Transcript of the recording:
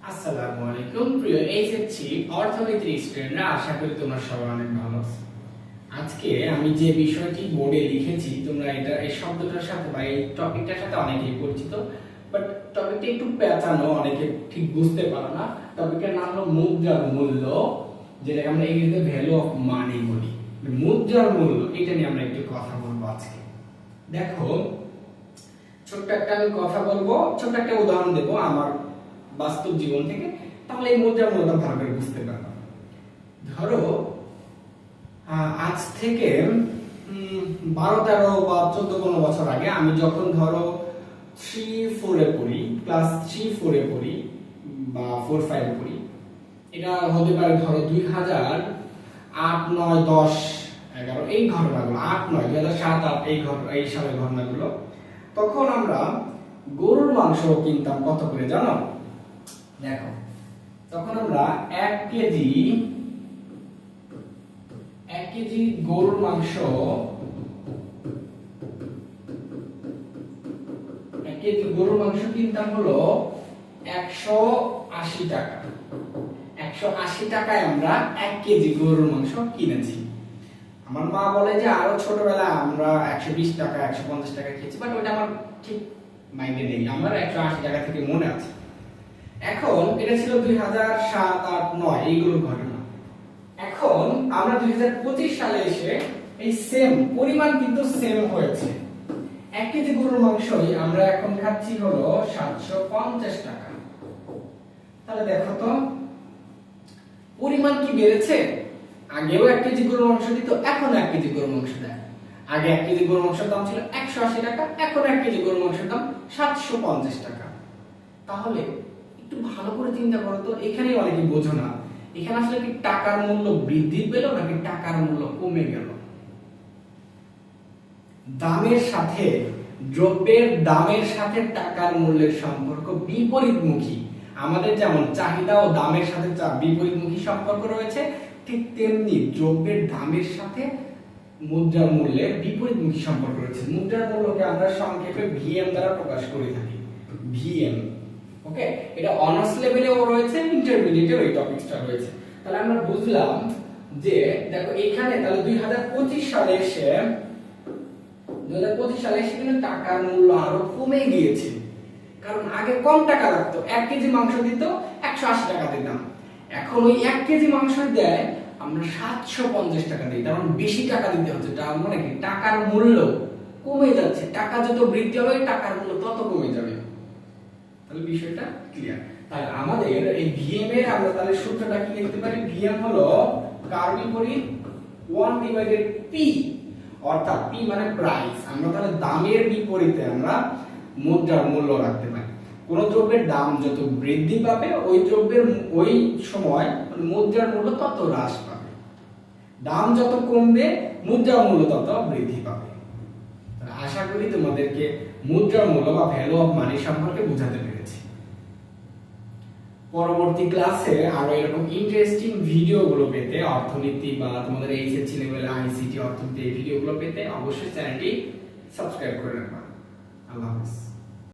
আসসালামু আলাইকুম প্রিয় এইচএসসি অর্থনীতি স্টুডেন্টরা, আশা করি তোমরা সবাই অনেক ভালো আছো। আজকে আমি যে বিষয়টি বোর্ডে লিখেছি, তোমরা এটা এই শব্দটার সাথে বা এই টপিকটার সাথে অনেকেই পরিচিত, বাট টপিকটা একটু পেঁচানো, অনেকে ঠিক বুঝতে পারো না। টপিকের নাম হলো মুদ্রার মূল্য, যেটাকে আমরা ইংরেজিতে ভ্যালু অফ মানি বলি। মুদ্রার মূল্য, এটা নিয়ে আমরা একটু কথা বলবো আজকে। দেখো, ছোট্ট একটা আমি কথা বলবো, ছোট্ট একটা উদাহরণ দেবো আমার বাস্তব জীবন থেকে, তাহলে এই মুদ্রার মূল্যটা ভালো করে বুঝতে পারবে। ধরো আজ থেকে 12-13 বা 14-15 বছর আগে আমি যখন ধরো 3-4 পড়ি, ক্লাস 3-4 পড়ি বা 4-5 পড়ি, এটা হতে পারে ধরো 2008-9-10-11 এই ঘটনাগুলো, 8-9 2007-8 এই সালের ঘটনাগুলো। তখন আমরা গরুর মাংস কিনতাম কত করে জানো? দেখো, তখন আমরা 1 কেজি গরুর মাংস, 1 কেজি গরুর মাংস কিনতাম হলো 180 টাকা। 180 টাকায় আমরা 1 কেজি গরুর মাংস কিনেছি। আমার মা বলে যে আরো ছোটবেলায় আমরা 120 টাকা 150 টাকা খেয়েছি, বাট ওটা আমার ঠিক মাইন্ডে নেই, আমার 180 টাকা থেকে মনে আছে। এখন এটা ছিল 2007-8-9 এইগুলোর ঘটনা। এখন আমরা 2025 সালে এসে এই সেম পরিমাণ কিন্তু সেম হয়েছে। 1 কেজি গরুর মাংসই আমরা এখন খাচ্ছি হলো 750 টাকা। তাহলে দেখো তো পরিমাণ কি বেড়েছে? আগেও 1 কেজি গরুর মাংস দিত, এখন 1 কেজি গরুর মাংস দেয়। আগে 1 কেজি গরুর মাংসের দাম ছিল 180 টাকা, এখন 1 কেজি গরুর মাংসের দাম 750 টাকা। তাহলে একটু ভালো করে চিন্তা করো তো, এখানে অনেকে বোঝো না, এখানে আসলে কি টাকার মূল্য বৃদ্ধি পেল নাকি টাকার মূল্য কমে গেল? দামের সাথে, দ্রব্যের দামের সাথে টাকার মূল্যের সম্পর্ক বিপরীতমুখী। আমাদের যেমন চাহিদা ও দামের সাথে বিপরীতমুখী সম্পর্ক রয়েছে, ঠিক তেমনি দ্রব্যের দামের সাথে মুদ্রার মূল্যের বিপরীতমুখী সম্পর্ক রয়েছে। মুদ্রার মূল্যকে আমরা সংক্ষেপে ভিএম দ্বারা প্রকাশ করে থাকি, ভিএম। ওকে, এটা অনার্স লেভেলেও রয়েছে, ইন্টারমিডিয়েটেও এই টপিকটা রয়েছে। তাহলে আমরা বুঝলাম যে দেখো এখানে তাহলে 2025 সালে এসে কিন্তু টাকার মূল্য আরো কমে গিয়েছে। কারণ আগে কম টাকা লাগতো, 1 কেজি মাংস দিত 180 টাকা দিতাম, এখন ওই 1 কেজি মাংস দেয় আমরা 750 টাকা দিই, তার মানে বেশি টাকা দিতে হচ্ছে। তার মানে কি টাকার মূল্য কমে যাচ্ছে, টাকা যত বৃদ্ধি হবে টাকার মূল্য তত কমে যাবে। তাহলে বিষয়টা ক্লিয়ার। তাহলে আমাদের এই ভিএম এর আমরা তাহলে সূত্রটা কি লিখতে পারি? ভিএম হলো কার বিপরীত 1/p, অর্থাৎ p মানে প্রাইস। আমরা তাহলে দামের বিপরীতে আমরা মুদ্রার মূল্য রাখতে পারি। কোন দ্রব্যের দাম যত বৃদ্ধি পাবে ওই দ্রব্যের ওই সময় মুদ্রার মূল্য তত হ্রাস পাবে। দাম যত কমবে মুদ্রার মূল্য তত বৃদ্ধি পাবে। আশা করি তোমাদেরকে মুদ্রার মূল্য বা ভ্যালু অফ মানি সম্পর্কে বোঝাতে পেরেছি। পরবর্তী ক্লাসে আরো এরকম ইন্টারেস্টিং ভিডিওগুলো পেতে, অর্থনীতি বা তোমাদের এইচএসসি লেভেল আইসিটি অর্থনীতি এই ভিডিওগুলো পেতে অবশ্যই চ্যানেলটি সাবস্ক্রাইব করে রাখবা। আল্লাহ হাফেজ।